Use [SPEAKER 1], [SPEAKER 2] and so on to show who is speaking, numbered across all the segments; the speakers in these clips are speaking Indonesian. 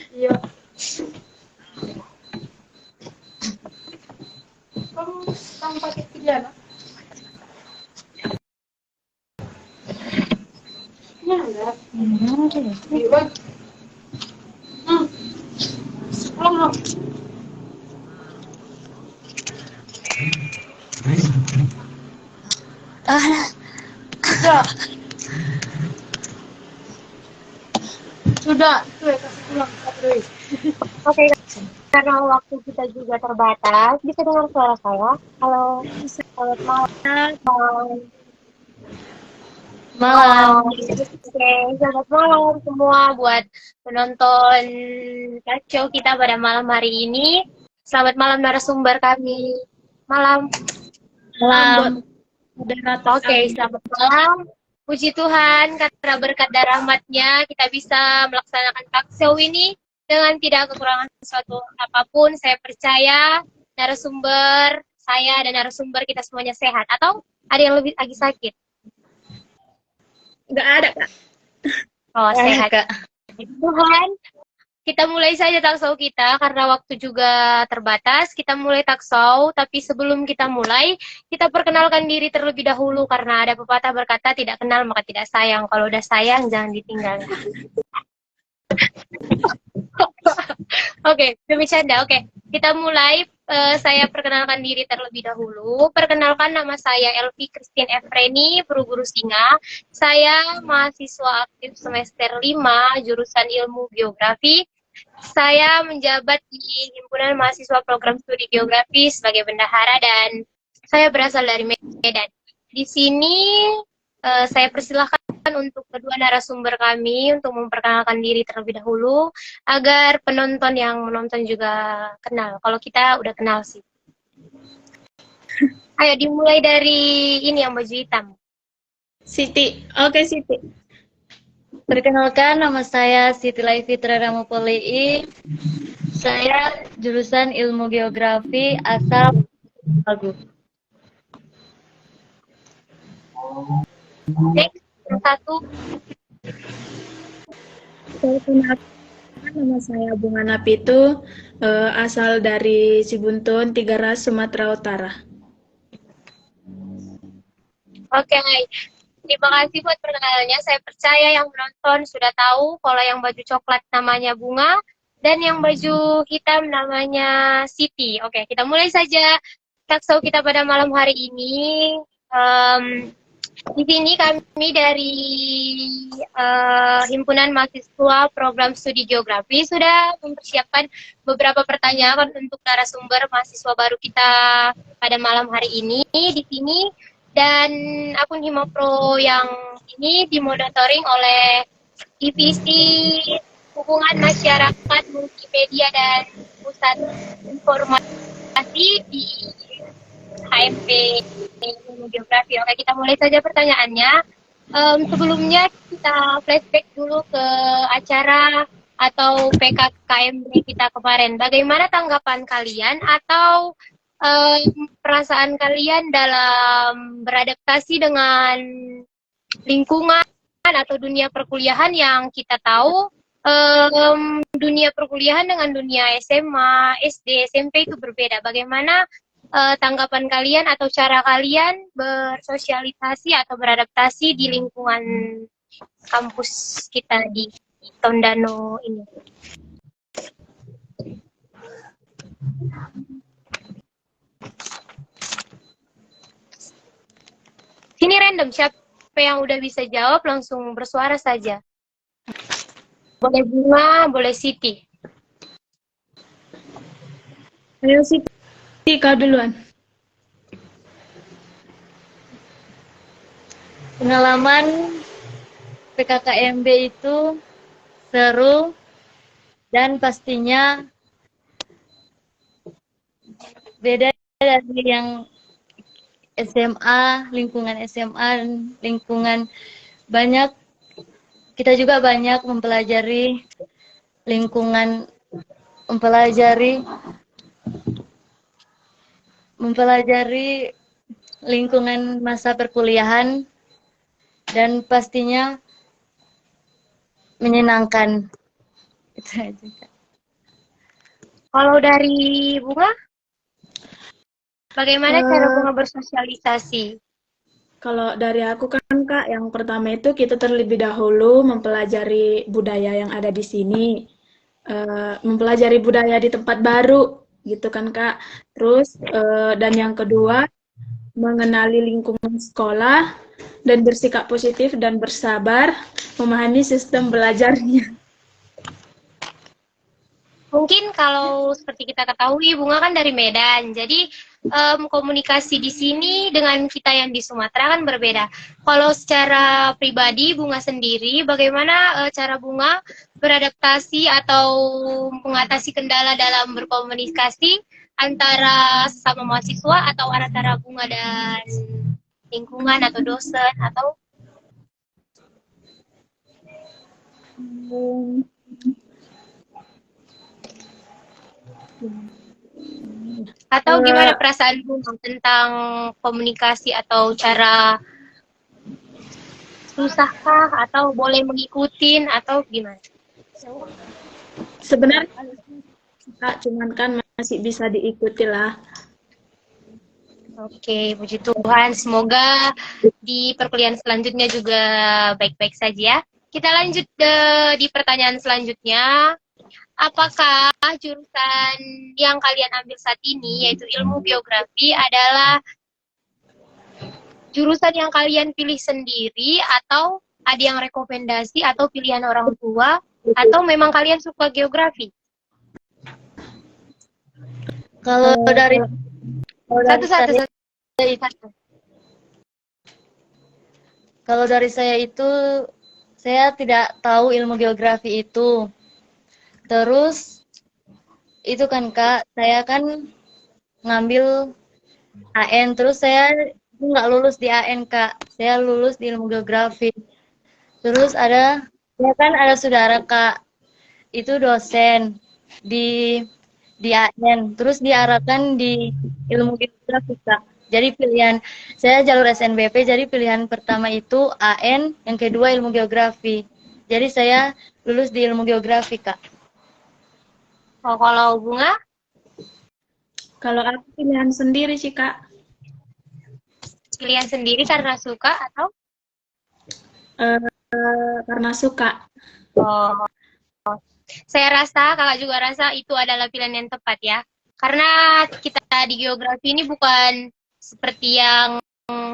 [SPEAKER 1] Iya. Kamu tanpa kejadian? Ya enggak. Iya. Pulang. Sudah. Sudah. Tuh ya, kasih pulang.
[SPEAKER 2] Oke, karena waktu kita juga terbatas, bisa dengar suara saya? Halo, selamat malam.
[SPEAKER 3] Malam.
[SPEAKER 2] Oke, selamat malam semua buat penonton talk show kita pada malam hari ini. Selamat malam narasumber kami. Malam.
[SPEAKER 3] Malam.
[SPEAKER 2] Oke, selamat malam. Puji Tuhan, karena berkat dan rahmat-Nya kita bisa melaksanakan talk show ini dengan tidak kekurangan sesuatu apapun. Saya percaya narasumber saya dan narasumber kita semuanya sehat. Atau ada yang lebih lagi sakit?
[SPEAKER 3] Nggak ada, Kak.
[SPEAKER 2] Oh, sehat.
[SPEAKER 3] Kak.
[SPEAKER 2] Puji Tuhan. Kita mulai saja talk show kita karena waktu juga terbatas. Kita mulai talk show, tapi sebelum kita mulai, kita perkenalkan diri terlebih dahulu karena ada pepatah berkata tidak kenal maka tidak sayang. Kalau udah sayang jangan ditinggal. Oke, bercanda. Oke, kita mulai. Saya perkenalkan diri terlebih dahulu. Perkenalkan, nama saya Elvi Christine Efreni, Guru Singa. Saya mahasiswa aktif semester 5, jurusan Ilmu Geografi. Saya menjabat di Himpunan Mahasiswa Program Studi Geografi sebagai bendahara dan saya berasal dari Medan. Di sini saya persilahkan untuk kedua narasumber kami untuk memperkenalkan diri terlebih dahulu agar penonton yang menonton juga kenal. Kalau kita udah kenal sih. Ayo dimulai dari ini yang baju hitam.
[SPEAKER 3] Siti. Oke, Siti. Perkenalkan, nama saya Siti Laifitra Ramopoli. Saya jurusan Ilmu Geografi asal Bagu.
[SPEAKER 2] Next, yang satu.
[SPEAKER 4] Nama saya Bunga Napitu, asal dari Sibuntun, Tigaras, Sumatera Utara.
[SPEAKER 2] Oke, terima kasih buat perkenalannya. Saya percaya yang menonton sudah tahu kalau yang baju coklat namanya Bunga dan yang baju hitam namanya Siti. Oke, kita mulai saja talk show kita pada malam hari ini. Di sini kami dari Himpunan Mahasiswa Program Studi Geografi sudah mempersiapkan beberapa pertanyaan untuk narasumber mahasiswa baru kita pada malam hari ini di sini. Dan akun Himapro yang ini dimonitoring oleh Divisi Hubungan Masyarakat Multimedia dan Pusat Informasi di HMP Ilmu Geografi. Oke, kita mulai saja pertanyaannya. Sebelumnya kita flashback dulu ke acara atau PKKMB kita kemarin. Bagaimana tanggapan kalian atau perasaan kalian dalam beradaptasi dengan lingkungan atau dunia perkuliahan yang kita tahu dunia perkuliahan dengan dunia SMA, SD, SMP itu berbeda. Bagaimana tanggapan kalian atau cara kalian bersosialisasi atau beradaptasi di lingkungan kampus kita di Tondano ini? Sini random, siapa yang udah bisa jawab langsung bersuara saja. Boleh Bunga, boleh Siti.
[SPEAKER 4] Ayo Siti, kau duluan.
[SPEAKER 3] Pengalaman PKKMB itu seru dan pastinya beda dari yang SMA, lingkungan SMA, lingkungan banyak. Kita juga banyak mempelajari lingkungan, mempelajari lingkungan masa perkuliahan dan pastinya menyenangkan. Itu aja, Kak.
[SPEAKER 2] Kalau dari Bunga, bagaimana cara Bunga bersosialisasi?
[SPEAKER 4] Kalau dari aku kan Kak, yang pertama itu kita terlebih dahulu mempelajari budaya yang ada di sini, mempelajari budaya di tempat baru, gitu kan Kak. Terus dan yang kedua mengenali lingkungan sekolah dan bersikap positif dan bersabar, memahami sistem belajarnya.
[SPEAKER 2] Mungkin kalau seperti kita ketahui, Bunga kan dari Medan, jadi komunikasi di sini dengan kita yang di Sumatera kan berbeda. Kalau secara pribadi, Bunga sendiri, bagaimana cara Bunga beradaptasi atau mengatasi kendala dalam berkomunikasi antara sesama mahasiswa atau antara Bunga dan lingkungan atau dosen atau gimana perasaan Bunga tentang komunikasi atau cara susahkah atau boleh mengikutin atau gimana?
[SPEAKER 4] Sebenarnya Kak, cuman kan masih bisa diikuti lah.
[SPEAKER 2] Oke, puji Tuhan. Semoga di perkuliahan selanjutnya juga baik-baik saja ya. Kita lanjut di pertanyaan selanjutnya. Apakah jurusan yang kalian ambil saat ini, yaitu ilmu geografi, adalah jurusan yang kalian pilih sendiri atau ada yang rekomendasi atau pilihan orang tua, atau memang kalian suka geografi?
[SPEAKER 3] Kalau dari
[SPEAKER 2] Satu-satu.
[SPEAKER 3] Kalau dari saya itu, saya tidak tahu ilmu geografi itu. Terus, itu kan Kak, saya kan ngambil AN, terus saya nggak lulus di AN Kak, saya lulus di ilmu geografi. Terus saya kan ada saudara Kak, itu dosen di AN, terus diarahkan di ilmu geografi Kak. Jadi pilihan, saya jalur SNBP, jadi pilihan pertama itu AN, yang kedua ilmu geografi. Jadi saya lulus di ilmu geografi Kak.
[SPEAKER 2] Oh, kalau Bunga?
[SPEAKER 4] Kalau aku pilihan sendiri sih Kak.
[SPEAKER 2] Pilihan sendiri karena suka atau?
[SPEAKER 4] Karena suka.
[SPEAKER 2] Oh. Saya rasa, kakak juga rasa itu adalah pilihan yang tepat ya. Karena kita di geografi ini bukan seperti yang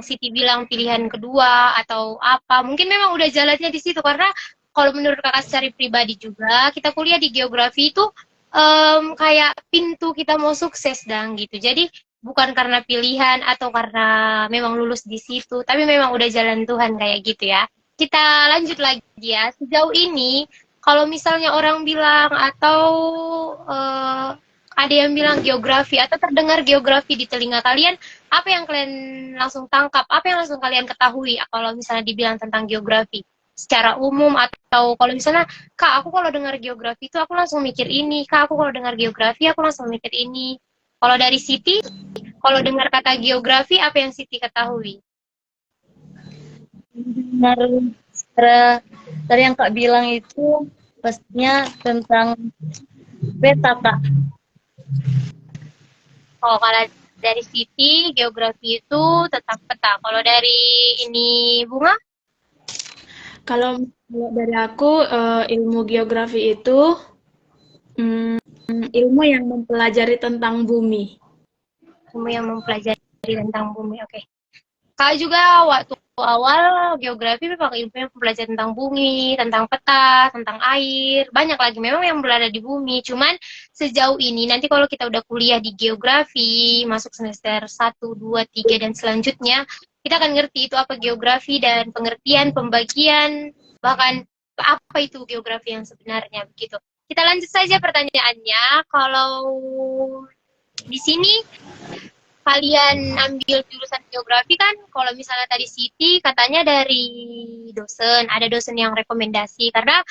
[SPEAKER 2] Siti bilang pilihan kedua atau apa. Mungkin memang udah jalannya di situ. Karena kalau menurut kakak secara pribadi juga, kita kuliah di geografi itu kayak pintu kita mau sukses dan gitu. Jadi bukan karena pilihan atau karena memang lulus di situ, tapi memang udah jalan Tuhan kayak gitu ya. kita lanjut lagi ya. Sejauh ini, kalau misalnya orang bilang atau ada yang bilang geografi atau terdengar geografi di telinga kalian, apa yang kalian langsung tangkap? Apa yang langsung kalian ketahui kalau misalnya dibilang tentang geografi? Secara umum atau kalau misalnya, Kak, aku kalau dengar geografi itu aku langsung mikir ini. Kak, aku kalau dengar geografi aku langsung mikir ini. Kalau dari Siti, kalau dengar kata geografi, apa yang Siti ketahui?
[SPEAKER 3] Benar, dari yang Kak bilang itu pastinya tentang peta, Kak.
[SPEAKER 2] Oh, kalau dari Siti, geografi itu tentang peta. Kalau dari ini Bunga?
[SPEAKER 4] Kalau dari aku, ilmu geografi itu ilmu yang mempelajari tentang bumi.
[SPEAKER 2] Ilmu yang mempelajari tentang bumi, oke. Kak juga waktu awal geografi memang ilmu yang mempelajari tentang bumi, tentang peta, tentang air, banyak lagi memang yang berada di bumi. Cuman sejauh ini nanti kalau kita udah kuliah di geografi, masuk semester 1, 2, 3 dan selanjutnya, kita akan ngerti itu apa geografi dan pengertian, pembagian, bahkan apa itu geografi yang sebenarnya begitu. Kita lanjut saja pertanyaannya. Kalau di sini kalian ambil jurusan geografi kan, kalau misalnya tadi Siti katanya dari dosen, ada dosen yang rekomendasi karena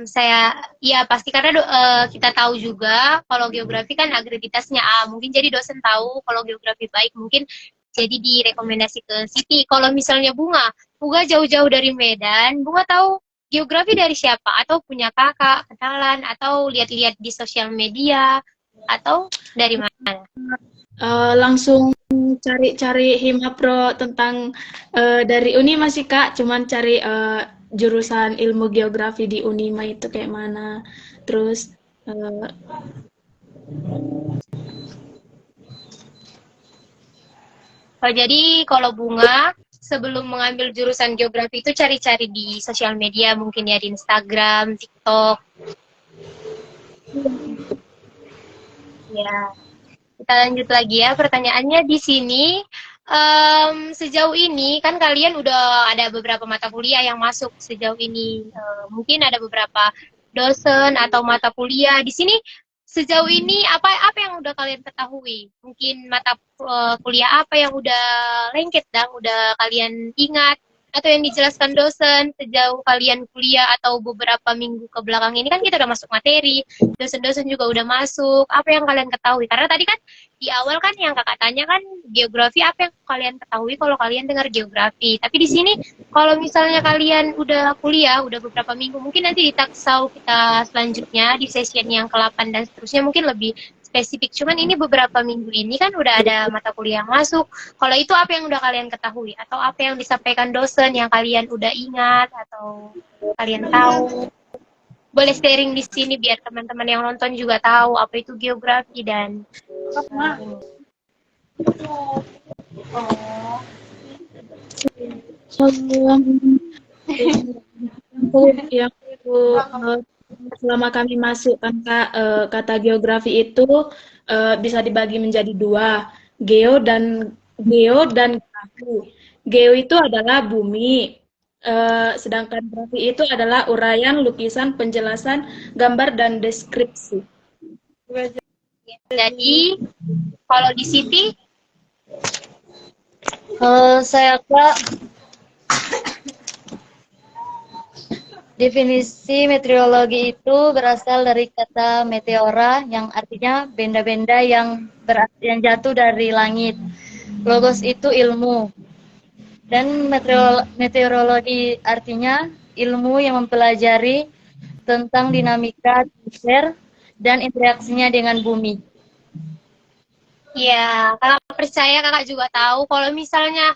[SPEAKER 2] saya ya pasti karena kita tahu juga kalau geografi kan akreditasnya A, mungkin jadi dosen tahu kalau geografi baik mungkin jadi direkomendasi ke Siti. Kalau misalnya Bunga jauh-jauh dari Medan, Bunga tahu geografi dari siapa? Atau punya kakak, kenalan, atau lihat-lihat di sosial media, atau dari mana?
[SPEAKER 4] Langsung cari-cari Himapro tentang dari Unima sih Kak, cuman cari jurusan ilmu geografi di Unima itu kayak mana. Terus
[SPEAKER 2] jadi kalau Bunga sebelum mengambil jurusan geografi itu cari-cari di sosial media, mungkin ya di Instagram, TikTok. Ya, kita lanjut lagi ya pertanyaannya di sini. Sejauh ini kan kalian udah ada beberapa mata kuliah yang masuk sejauh ini. Mungkin ada beberapa dosen atau mata kuliah di sini. Sejauh ini apa yang udah kalian ketahui? Mungkin mata kuliah apa yang udah lengket dan udah kalian ingat atau yang dijelaskan dosen sejauh kalian kuliah atau beberapa minggu ke belakang ini kan kita udah masuk materi, dosen-dosen juga udah masuk. Apa yang kalian ketahui? Karena tadi kan di awal kan yang kakak tanya kan geografi, apa yang kalian ketahui kalau kalian dengar geografi. Tapi di sini kalau misalnya kalian udah kuliah, udah beberapa minggu, mungkin nanti di taksau kita selanjutnya di session yang ke-8 dan seterusnya mungkin lebih spesifik. Cuman ini beberapa minggu ini kan udah ada mata kuliah yang masuk. Kalau itu apa yang udah kalian ketahui? Atau apa yang disampaikan dosen yang kalian udah ingat atau kalian tahu? Boleh sharing di sini biar teman-teman yang nonton juga tahu apa itu geografi dan
[SPEAKER 4] yang selama kami masuk kan Kak, kata geografi itu bisa dibagi menjadi dua, geo dan grafi. Geo itu adalah bumi, sedangkan grafi itu adalah uraian, lukisan, penjelasan, gambar dan deskripsi.
[SPEAKER 2] jadi kalau di Siti
[SPEAKER 3] Kalau saya Kak, definisi meteorologi itu berasal dari kata meteora yang artinya benda-benda yang jatuh dari langit. Logos itu ilmu. Dan meteorologi artinya ilmu yang mempelajari tentang dinamika atmosfer dan interaksinya dengan bumi.
[SPEAKER 2] ya, kakak percaya kakak juga tahu kalau misalnya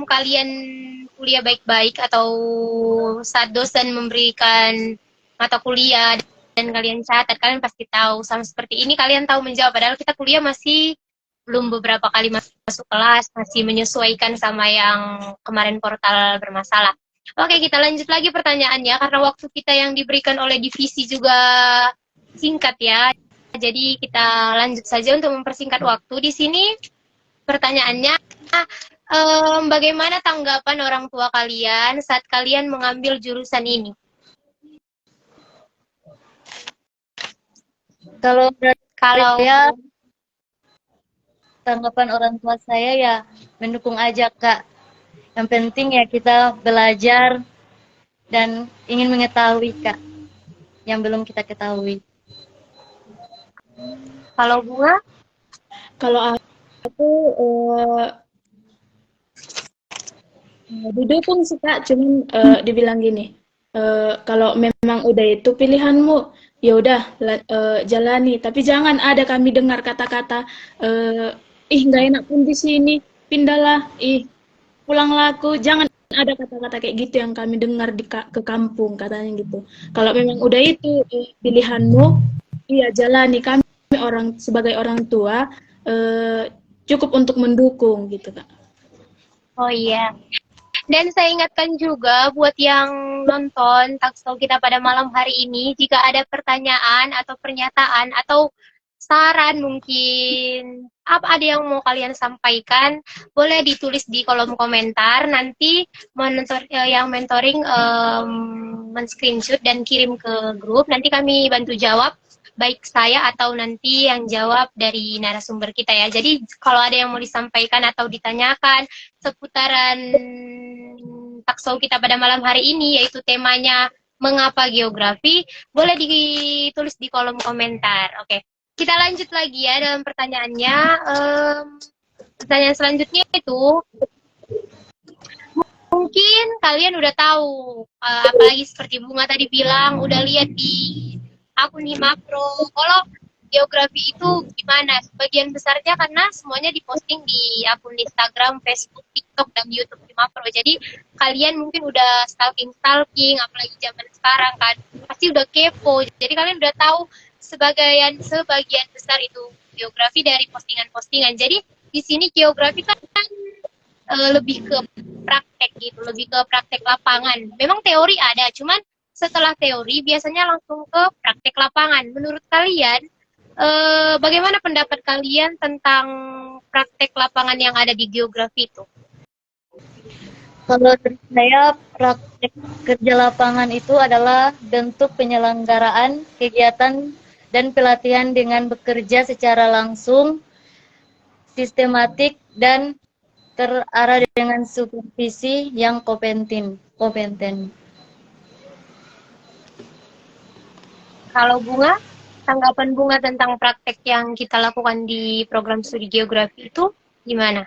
[SPEAKER 2] kalian kuliah baik-baik atau saat dosen memberikan mata kuliah dan kalian catat, kalian pasti tahu sama seperti ini kalian tahu menjawab, padahal kita kuliah masih belum beberapa kali masuk kelas, masih menyesuaikan sama yang kemarin portal bermasalah. Oke, kita lanjut lagi pertanyaannya karena waktu kita yang diberikan oleh divisi juga singkat ya. Jadi kita lanjut saja untuk mempersingkat waktu. Di sini pertanyaannya bagaimana tanggapan orang tua kalian saat kalian mengambil jurusan ini?
[SPEAKER 3] Kalau dari
[SPEAKER 2] Kalau
[SPEAKER 3] saya, tanggapan orang tua saya ya mendukung aja, Kak. Yang penting ya kita belajar dan ingin mengetahui, Kak, yang belum kita ketahui.
[SPEAKER 2] kalau Bunga,
[SPEAKER 4] Kalau aku didukung sih Kak, cuman dibilang gini, kalau memang udah itu pilihanmu, ya udah jalani. Tapi jangan ada kami dengar kata-kata, ih nggak enak pun di sini, pindahlah, ih pulanglah aku. Jangan ada kata-kata kayak gitu yang kami dengar ke kampung katanya gitu. Kalau memang udah itu pilihanmu, iya jalani. Kami sebagai orang tua cukup untuk mendukung gitu Kak.
[SPEAKER 2] oh iya. Dan saya ingatkan juga buat yang nonton Talkshow kita pada malam hari ini, jika ada pertanyaan atau pernyataan atau saran mungkin ada yang mau kalian sampaikan, boleh ditulis di kolom komentar. Nanti yang mentoring men-screenshot dan kirim ke grup. Nanti kami bantu jawab, baik saya atau nanti yang jawab dari narasumber kita ya. Jadi kalau ada yang mau disampaikan atau ditanyakan seputaran Talkshow kita pada malam hari ini, yaitu temanya mengapa geografi, boleh ditulis di kolom komentar. Oke, kita lanjut lagi ya dalam pertanyaannya. Pertanyaan selanjutnya itu, mungkin kalian udah tahu, apalagi seperti Bunga tadi bilang, udah lihat di akun Himapro. Kalau geografi itu gimana? Sebagian besarnya karena semuanya diposting di akun Instagram, Facebook, TikTok, dan YouTube Himapro. Jadi kalian mungkin udah stalking, apalagi zaman sekarang kan, pasti udah kepo. Jadi kalian udah tahu sebagian besar itu geografi dari postingan-postingan. Jadi di sini geografi kan lebih ke praktek gitu, lebih ke praktek lapangan. Memang teori ada, cuman setelah teori biasanya langsung ke praktek lapangan. Menurut kalian, bagaimana pendapat kalian tentang praktek lapangan yang ada di geografi itu?
[SPEAKER 3] Kalau dari saya, praktek kerja lapangan itu adalah bentuk penyelenggaraan kegiatan dan pelatihan dengan bekerja secara langsung, sistematik, dan terarah dengan supervisi yang kompeten.
[SPEAKER 2] Kalau Bunga, tanggapan Bunga tentang praktek yang kita lakukan di program studi geografi itu gimana?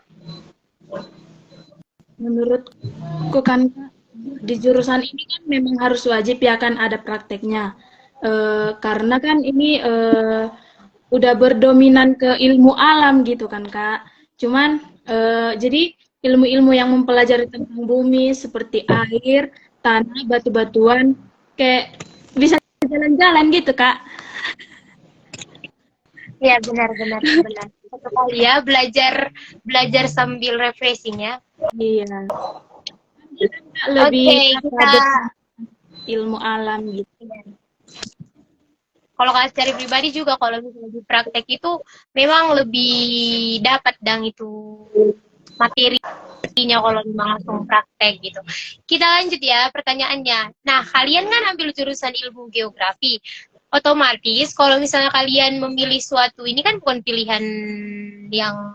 [SPEAKER 4] Menurutku kan di jurusan ini kan memang harus wajib ya kan ada prakteknya. Karena kan ini udah berdominan ke ilmu alam gitu kan Kak. Cuman jadi ilmu-ilmu yang mempelajari tentang bumi seperti air, tanah, batu-batuan kayak bisa jalan-jalan gitu Kak.
[SPEAKER 2] Ya benar. Satu kali ya belajar sambil refreshing ya.
[SPEAKER 4] Iya. Lebih
[SPEAKER 2] kita
[SPEAKER 4] ilmu alam gitu.
[SPEAKER 2] Kalau secara pribadi juga kalau misalnya di praktek itu memang lebih dapat dang itu materinya kalau memang langsung praktek gitu. Kita lanjut ya pertanyaannya. Nah, kalian kan ambil jurusan ilmu geografi. Otomatis kalau misalnya kalian memilih suatu, ini kan bukan pilihan yang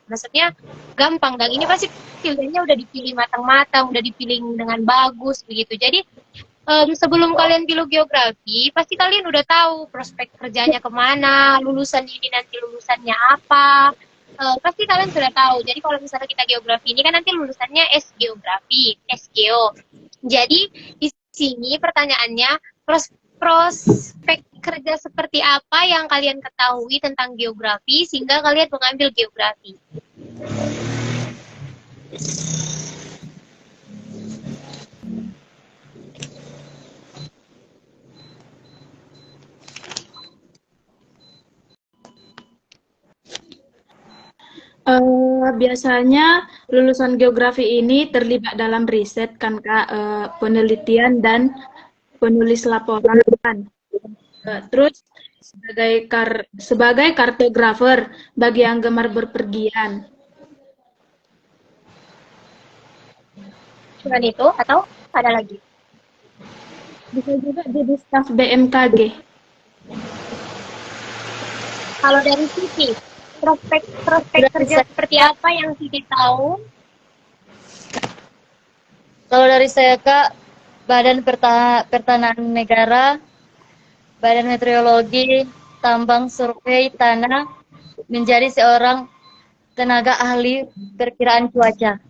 [SPEAKER 2] maksudnya gampang, dan ini pasti pilihannya udah dipilih matang-matang, udah dipilih dengan bagus begitu. Jadi sebelum kalian pilih geografi, pasti kalian udah tahu prospek kerjanya kemana, lulusan ini nanti lulusannya apa, pasti kalian sudah tahu. Jadi kalau misalnya kita geografi ini kan nanti lulusannya S geografi, S geo. Jadi di sini pertanyaannya, prospek kerja seperti apa yang kalian ketahui tentang geografi sehingga kalian mengambil geografi?
[SPEAKER 4] Biasanya lulusan geografi ini terlibat dalam riset kan Kak, penelitian dan penulis laporan. Terus sebagai kartografer bagi yang gemar berpergian.
[SPEAKER 2] Dengan itu atau ada lagi?
[SPEAKER 4] Bisa juga jadi staf BMKG.
[SPEAKER 2] Kalau dari Siti, prospek kerja seperti apa yang Siti tahu?
[SPEAKER 3] Kalau dari saya Kak, Badan Pertanahan Negara, Badan Meteorologi, Tambang Survei Tanah, menjadi seorang tenaga ahli perkiraan cuaca.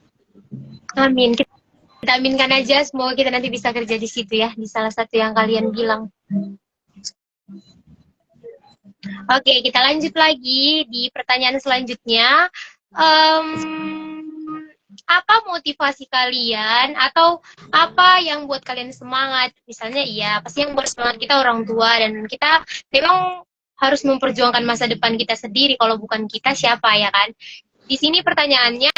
[SPEAKER 2] Amin. Kita aminkan aja, semoga kita nanti bisa kerja di situ ya, di salah satu yang kalian bilang. Oke, kita lanjut lagi di pertanyaan selanjutnya. Apa motivasi kalian atau apa yang buat kalian semangat? Misalnya iya, pasti yang buat semangat kita orang tua, dan kita memang harus memperjuangkan masa depan kita sendiri. Kalau bukan kita, siapa ya kan? Di sini pertanyaannya,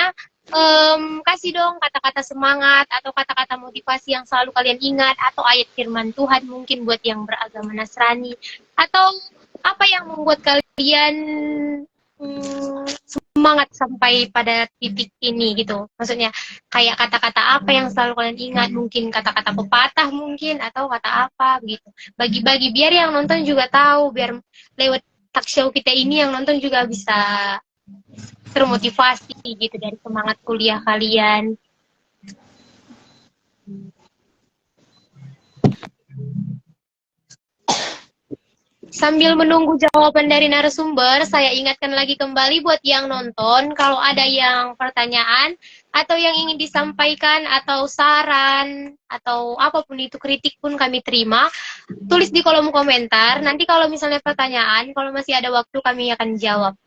[SPEAKER 2] kasih dong kata-kata semangat atau kata-kata motivasi yang selalu kalian ingat, atau ayat firman Tuhan mungkin buat yang beragama Nasrani, atau apa yang membuat kalian semangat sampai pada titik ini gitu. Maksudnya kayak kata-kata apa yang selalu kalian ingat, mungkin kata-kata pepatah mungkin, atau kata apa gitu. Bagi-bagi biar yang nonton juga tahu, biar lewat talk show kita ini yang nonton juga bisa termotivasi gitu dari semangat kuliah kalian. Sambil menunggu jawaban dari narasumber, saya ingatkan lagi kembali buat yang nonton, kalau ada yang pertanyaan atau yang ingin disampaikan atau saran atau apapun itu, kritik pun kami terima, tulis di kolom komentar. Nanti kalau misalnya pertanyaan, kalau masih ada waktu kami akan jawab.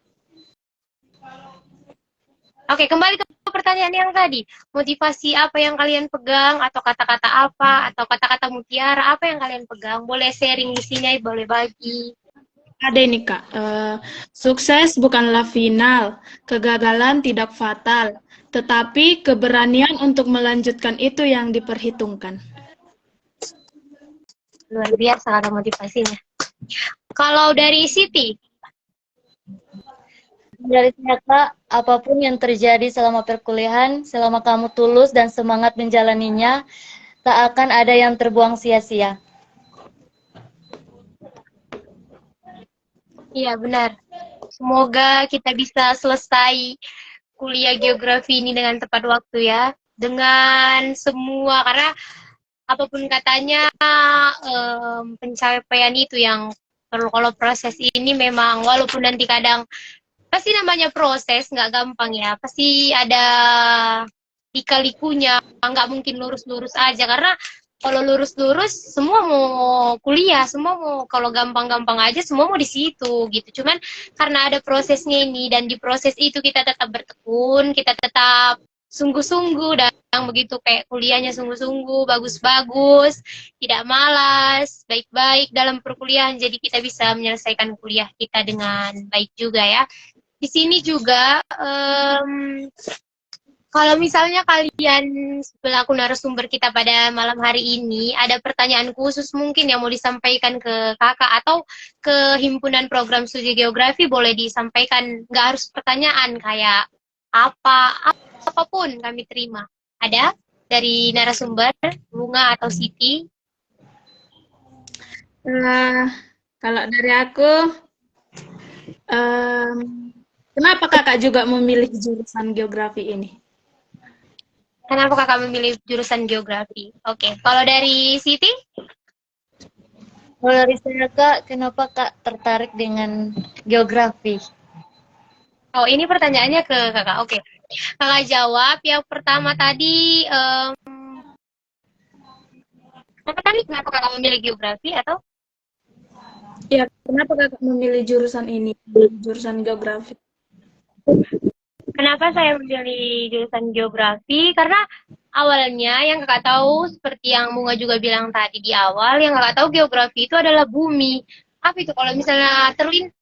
[SPEAKER 2] Oke, kembali ke pertanyaan yang tadi. Motivasi apa yang kalian pegang, atau kata-kata apa, atau kata-kata mutiara apa yang kalian pegang? Boleh sharing di sini, boleh bagi.
[SPEAKER 4] Ada ini Kak, sukses bukanlah final, kegagalan tidak fatal, tetapi keberanian untuk melanjutkan itu yang diperhitungkan.
[SPEAKER 2] Luar biasa kata motivasinya. Kalau dari Siti?
[SPEAKER 3] Dari saya Kak, apapun yang terjadi selama perkuliahan, selama kamu tulus dan semangat menjalaninya, tak akan ada yang terbuang sia-sia.
[SPEAKER 2] Iya, benar. Semoga kita bisa selesai kuliah geografi ini dengan tepat waktu ya. Dengan semua, karena apapun katanya, pencapaian itu yang perlu. Kalau proses ini memang, walaupun nanti kadang pasti namanya proses, nggak gampang ya. Pasti ada lika-likunya, nggak mungkin lurus-lurus aja. Karena kalau lurus-lurus, semua mau kuliah, semua mau, kalau gampang-gampang aja, semua mau di situ gitu. Cuman karena ada prosesnya ini, dan di proses itu kita tetap bertekun, kita tetap sungguh-sungguh, dan begitu kayak kuliahnya sungguh-sungguh, bagus-bagus, tidak malas, baik-baik dalam perkuliahan. Jadi kita bisa menyelesaikan kuliah kita dengan baik juga ya. Di sini juga, kalau misalnya kalian selaku narasumber kita pada malam hari ini, ada pertanyaan khusus mungkin yang mau disampaikan ke kakak atau ke himpunan program studi geografi, boleh disampaikan. Nggak harus pertanyaan kayak apapun kami terima. Ada dari narasumber, Bunga atau Siti?
[SPEAKER 4] Kalau dari aku, kenapa kakak juga memilih jurusan geografi ini?
[SPEAKER 2] Kenapa kakak memilih jurusan geografi? Oke, kalau dari Siti?
[SPEAKER 3] Kalau dari saya Kak, kenapa Kak tertarik dengan geografi?
[SPEAKER 2] Oh, ini pertanyaannya ke kakak. Oke, kakak jawab. Yang pertama tadi, kenapa kakak memilih geografi atau?
[SPEAKER 4] Ya, kenapa kakak memilih jurusan ini, jurusan geografi?
[SPEAKER 2] Kenapa saya memilih jurusan geografi? Karena awalnya yang kakak tahu, seperti yang Bunga juga bilang tadi di awal, yang kakak tahu geografi itu adalah bumi. Apa itu? Kalau misalnya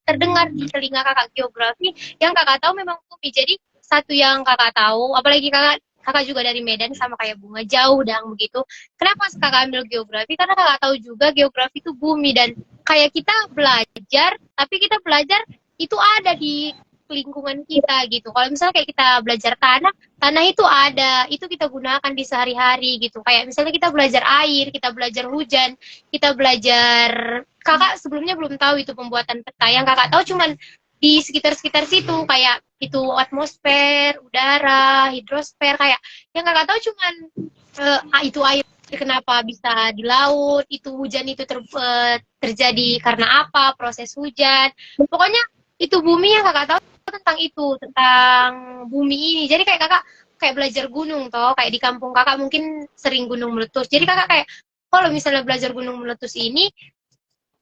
[SPEAKER 2] terdengar di telinga kakak geografi, yang kakak tahu memang bumi. Jadi satu yang kakak tahu, apalagi kakak juga dari Medan sama kayak Bunga, jauh dan begitu. Kenapa kakak ambil geografi? Karena kakak tahu juga geografi itu bumi, dan kayak kita belajar, tapi kita belajar itu ada di lingkungan kita gitu. Kalau misalnya kayak kita belajar tanah, tanah itu ada, itu kita gunakan di sehari-hari gitu. Kayak misalnya kita belajar air, kita belajar hujan, kita belajar, kakak sebelumnya belum tahu itu pembuatan peta. Yang kakak tahu cuman di sekitar-sekitar situ, kayak itu atmosfer, udara, hidrosfer, kayak yang kakak tahu cuman itu air kenapa bisa di laut, itu hujan itu terjadi karena apa, proses hujan. Pokoknya itu bumi yang kakak tahu tentang itu, tentang bumi ini. Jadi kayak kakak kayak belajar gunung toh, kayak di kampung kakak mungkin sering gunung meletus. Jadi kakak kayak kalau misalnya belajar gunung meletus ini,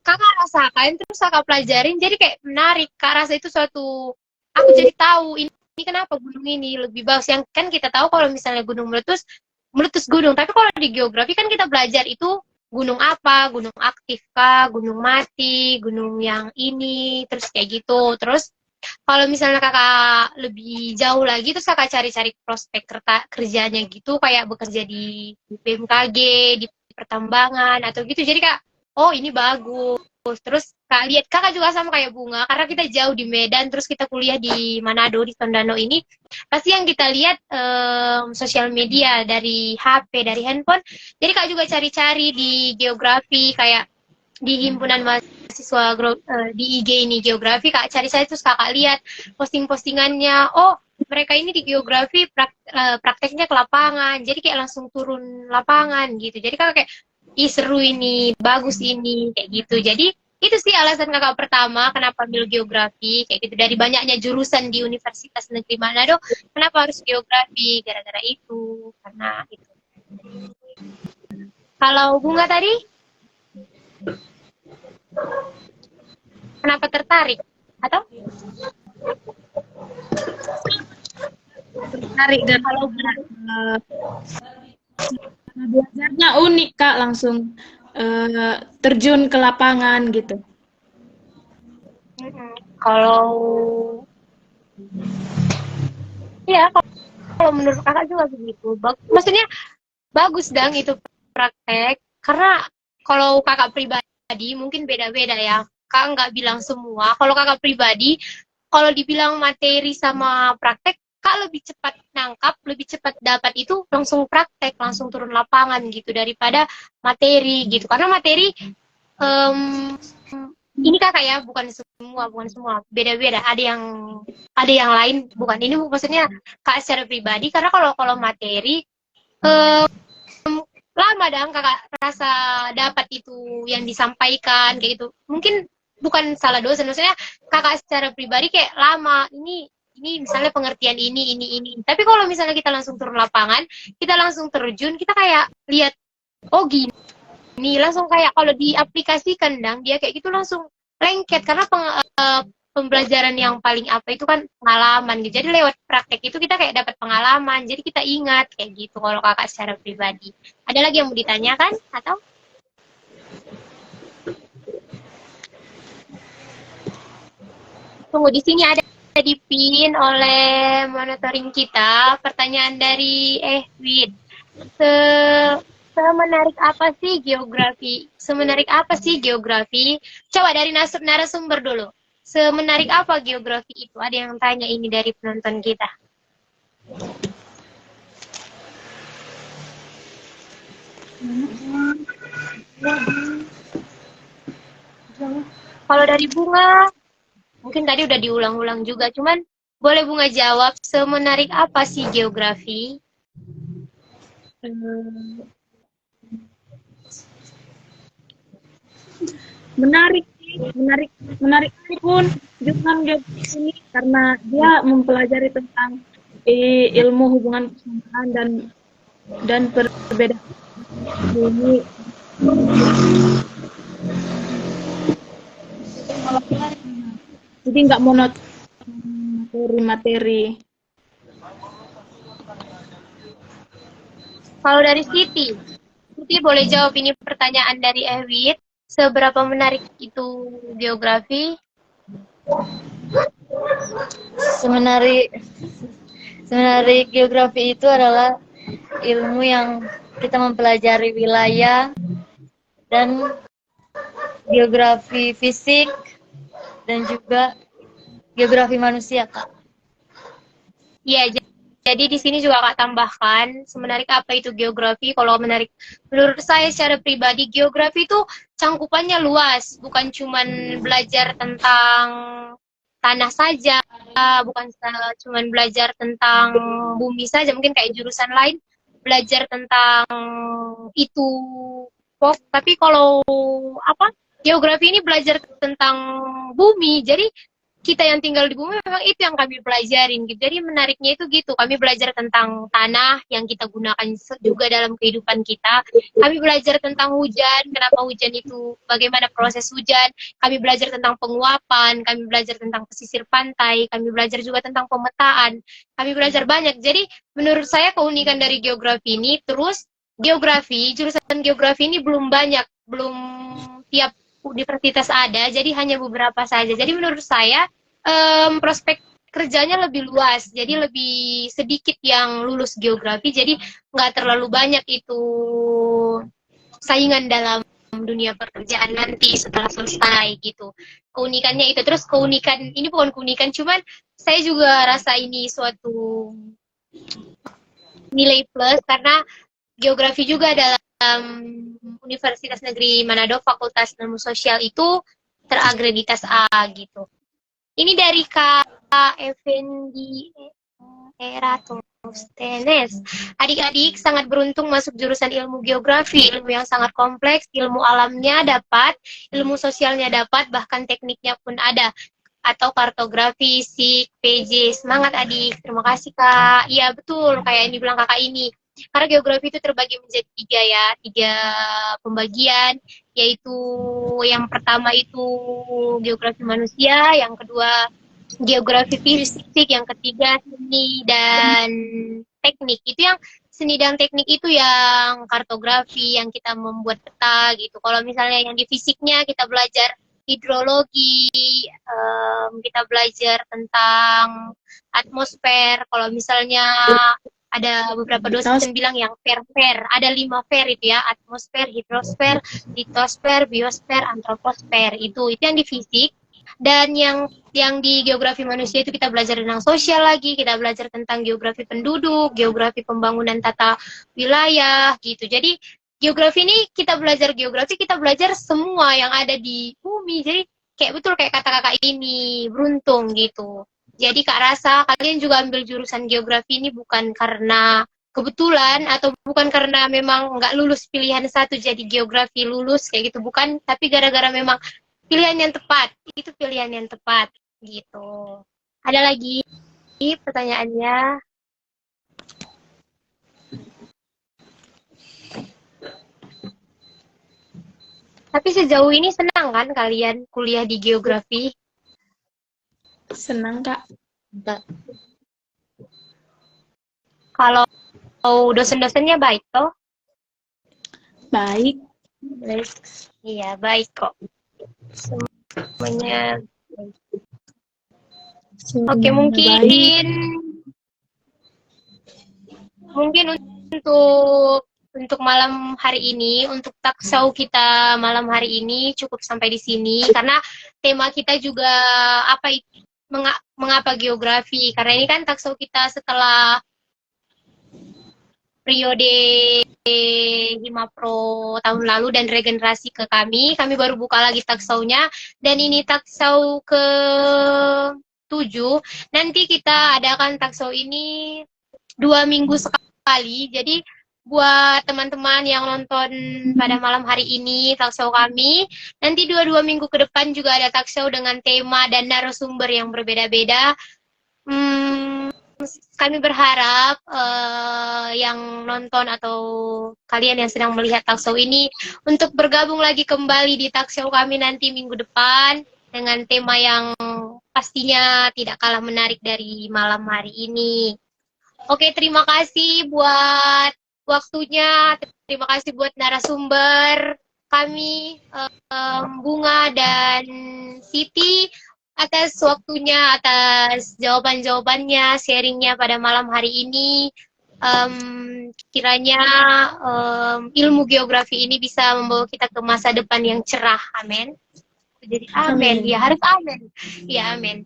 [SPEAKER 2] kakak rasakan terus kakak pelajarin, jadi kayak menarik. Kak rasa itu suatu, aku jadi tahu ini kenapa gunung ini lebih bagus. Yang kan kita tahu kalau misalnya gunung meletus gunung, tapi kalau di geografi kan kita belajar itu gunung apa, gunung aktif kah, gunung mati, gunung yang ini, terus kayak gitu. Terus kalau misalnya kakak lebih jauh lagi, terus kakak cari-cari prospek kerjanya gitu, kayak bekerja di BMKG, di pertambangan atau gitu. Jadi kak, oh ini bagus. Terus kak lihat, kakak juga sama kayak Bunga, karena kita jauh di Medan, terus kita kuliah di Manado, di Tondano ini, pasti yang kita lihat sosial media dari HP, dari handphone. Jadi kak juga cari-cari di geografi, kayak di himpunan mahasiswa di IG ini geografi, kak cari-cari terus kakak lihat posting-postingannya. Oh mereka ini di geografi prakteknya ke lapangan, jadi kayak langsung turun lapangan gitu. Jadi kakak kayak, ih seru ini, bagus ini, kayak gitu. Jadi itu sih alasan kakak pertama kenapa ambil geografi, kayak gitu. Dari banyaknya jurusan di Universitas Negeri Manado, kenapa harus geografi? Gara-gara itu, karena itu. Kalau Bunga tadi, kenapa tertarik? Atau?
[SPEAKER 4] Tertarik dan kalau belajarnya unik kak, langsung terjun ke lapangan gitu.
[SPEAKER 2] Kalau ya, kalau menurut kakak juga begitu. Maksudnya bagus dong itu praktek, karena kalau kakak pribadi mungkin beda-beda ya. Kakak nggak bilang semua. Kalau kakak pribadi, kalau dibilang materi sama praktek, kak lebih cepat nangkap, lebih cepat dapat itu langsung praktek, langsung turun lapangan gitu daripada materi gitu. Karena materi ini kakak ya, bukan semua, beda-beda. Ada yang lain, bukan ini maksudnya kak secara pribadi. Karena kalau materi lama dong kakak rasa dapat itu yang disampaikan kayak gitu. Mungkin bukan salah dosen, maksudnya kakak secara pribadi kayak lama ini misalnya pengertian ini. Tapi kalau misalnya kita langsung turun lapangan, kita langsung terjun, kita kayak lihat, oh gini, langsung kayak kalau diaplikasikan dong, dia kayak gitu langsung lengket. Karena pembelajaran yang paling apa itu kan pengalaman gitu. Jadi lewat praktek itu kita kayak dapat pengalaman, jadi kita ingat kayak gitu kalau kakak secara pribadi. Ada lagi yang mau ditanyakan atau? Tunggu, di sini ada dipin oleh monitoring kita pertanyaan dari Wid. Semenarik apa sih geografi? Semenarik apa sih geografi? Coba dari narasumber dulu. Semenarik apa geografi itu? Ada yang tanya ini dari penonton kita. Kalau dari Bunga, mungkin tadi udah diulang-ulang juga, cuman boleh Bunga jawab, semenarik apa sih geografi?
[SPEAKER 4] Menarik pun jurusan geografi ini karena dia mempelajari tentang ilmu hubungan persamaan dan perbedaan bumi. Jadi nggak monoton materi.
[SPEAKER 2] Kalau dari Siti boleh jawab ini pertanyaan dari Ewit. Seberapa menarik itu geografi?
[SPEAKER 3] Semenarik geografi itu adalah ilmu yang kita mempelajari wilayah dan geografi fisik dan juga geografi manusia, Kak.
[SPEAKER 2] Iya, jadi di sini juga Kak tambahkan, sebenarnya apa itu geografi? Kalau menurut saya secara pribadi, geografi itu cangkupannya luas, bukan cuman belajar tentang tanah saja, bukan cuman belajar tentang bumi saja, mungkin kayak jurusan lain belajar tentang itu, tapi kalau apa? Geografi ini belajar tentang bumi, jadi kita yang tinggal di bumi memang itu yang kami pelajarin gitu. Jadi menariknya itu gitu. Kami belajar tentang tanah yang kita gunakan juga dalam kehidupan kita. Kami belajar tentang hujan, kenapa hujan itu, bagaimana proses hujan. Kami belajar tentang penguapan, kami belajar tentang pesisir pantai, kami belajar juga tentang pemetaan. Kami belajar banyak. Jadi menurut saya keunikan dari geografi ini, terus jurusan geografi ini belum banyak, belum tiap universitas ada, jadi hanya beberapa saja. Jadi menurut saya prospek kerjanya lebih luas, jadi lebih sedikit yang lulus geografi, jadi nggak terlalu banyak itu saingan dalam dunia pekerjaan nanti setelah selesai gitu. Keunikannya itu. Terus keunikan ini bukan keunikan, cuman saya juga rasa ini suatu nilai plus karena geografi juga dalam Universitas Negeri Manado Fakultas Ilmu Sosial itu terakreditasi A gitu. Ini dari Kak Effendi Eratosthenes. Adik-adik sangat beruntung masuk jurusan ilmu geografi, ilmu yang sangat kompleks, ilmu alamnya dapat, ilmu sosialnya dapat, bahkan tekniknya pun ada. Atau kartografi, fisik, PJ. Semangat adik. Terima kasih Kak. Iya betul, kayak yang dibilang kakak ini. Karena geografi itu terbagi menjadi tiga pembagian, yaitu yang pertama itu geografi manusia, yang kedua geografi fisik, yang ketiga seni dan teknik. Itu yang seni dan teknik itu yang kartografi, yang kita membuat peta gitu. Kalau misalnya yang di fisiknya kita belajar hidrologi, kita belajar tentang atmosfer. Kalau misalnya ada beberapa dosen bilang yang fer, ada 5 fer itu ya, atmosfer, hidrosfer, litosfer, biosfer, antroposfer, itu yang di fisik. Dan yang di geografi manusia itu kita belajar tentang sosial lagi, kita belajar tentang geografi penduduk, geografi pembangunan tata wilayah gitu. Jadi geografi ini kita belajar semua yang ada di bumi. Jadi kayak betul kayak kata kakak ini, beruntung gitu. Jadi Kak rasa kalian juga ambil jurusan geografi ini bukan karena kebetulan atau bukan karena memang nggak lulus pilihan satu jadi geografi lulus kayak gitu, bukan, tapi gara-gara memang pilihan yang tepat, itu pilihan yang tepat gitu. Ada lagi pertanyaannya? Tapi sejauh ini senang kan kalian kuliah di geografi?
[SPEAKER 4] Senang, Kak.
[SPEAKER 2] Kalau dosen-dosennya baik toh?
[SPEAKER 4] Baik.
[SPEAKER 2] Baik. Iya, baik kok. Semuanya. Oke, mungkin untuk malam hari ini, untuk taksau kita malam hari ini cukup sampai di sini karena tema kita juga mengapa geografi, karena ini kan taksau kita setelah periode Himapro tahun lalu dan regenerasi ke kami baru buka lagi taksaunya, dan ini taksau ke-7. Nanti kita adakan taksau ini 2 minggu sekali, jadi buat teman-teman yang nonton pada malam hari ini taksau kami, nanti 2 minggu ke depan juga ada taksau dengan tema dan narasumber yang berbeda-beda. Kami berharap yang nonton atau kalian yang sedang melihat taksau ini untuk bergabung lagi kembali di taksau kami nanti minggu depan dengan tema yang pastinya tidak kalah menarik dari malam hari ini. Oke, terima kasih buat waktunya, terima kasih buat narasumber kami, Bunga dan Siti, atas waktunya, atas jawaban-jawabannya, sharingnya pada malam hari ini. Kiranya ilmu geografi ini bisa membawa kita ke masa depan yang cerah, amin. Jadi amin, ya harus amin, ya amin.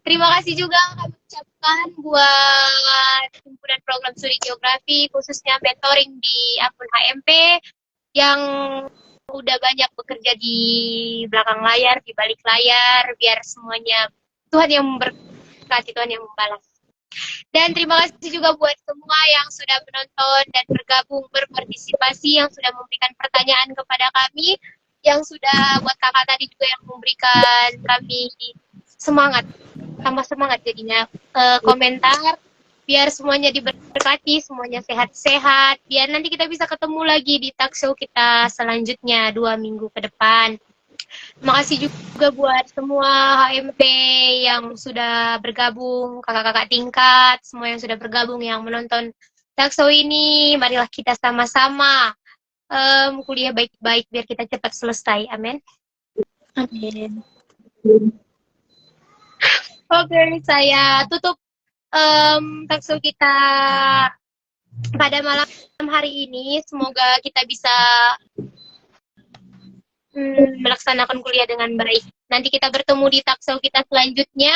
[SPEAKER 2] Terima kasih juga kami ucapkan buat himpunan program studi geografi, khususnya mentoring di akun HMP yang udah banyak bekerja di belakang layar, di balik layar, biar semuanya Tuhan yang memberkati, Tuhan yang membalas. Dan terima kasih juga buat semua yang sudah menonton dan bergabung berpartisipasi, yang sudah memberikan pertanyaan kepada kami, yang sudah buat kakak tadi juga yang memberikan kami semangat, tambah semangat jadinya komentar, biar semuanya diberkati, semuanya sehat-sehat, biar nanti kita bisa ketemu lagi di talk show kita selanjutnya 2 minggu ke depan. Terima kasih juga buat semua HMP yang sudah bergabung, kakak-kakak tingkat, semua yang sudah bergabung, yang menonton talk show ini. Marilah kita sama-sama kuliah baik-baik biar kita cepat selesai. Amin.
[SPEAKER 4] Amin.
[SPEAKER 2] Oke, saya tutup talk show kita pada malam hari ini. Semoga kita bisa melaksanakan kuliah dengan baik. Nanti kita bertemu di talk show kita selanjutnya.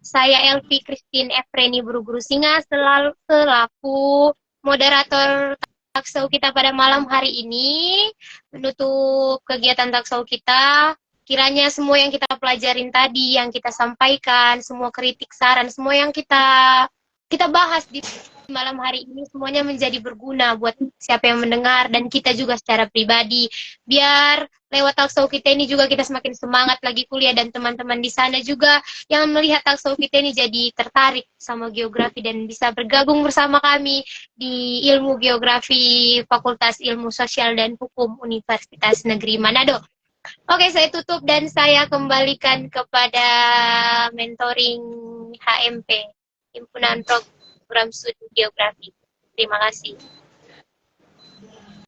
[SPEAKER 2] Saya Elvi Christine Efreni Buru-Guru Singa selaku moderator talk show kita pada malam hari ini. Menutup kegiatan talk show kita, kiranya semua yang kita pelajarin tadi, yang kita sampaikan, semua kritik, saran, semua yang kita bahas di malam hari ini semuanya menjadi berguna buat siapa yang mendengar dan kita juga secara pribadi. Biar lewat talk show kita ini juga kita semakin semangat lagi kuliah, dan teman-teman di sana juga yang melihat talk show kita ini jadi tertarik sama geografi dan bisa bergabung bersama kami di Ilmu Geografi Fakultas Ilmu Sosial dan Hukum Universitas Negeri Manado. Oke, saya tutup dan saya kembalikan kepada mentoring HMP, Himpunan Program Studi Geografi. Terima kasih.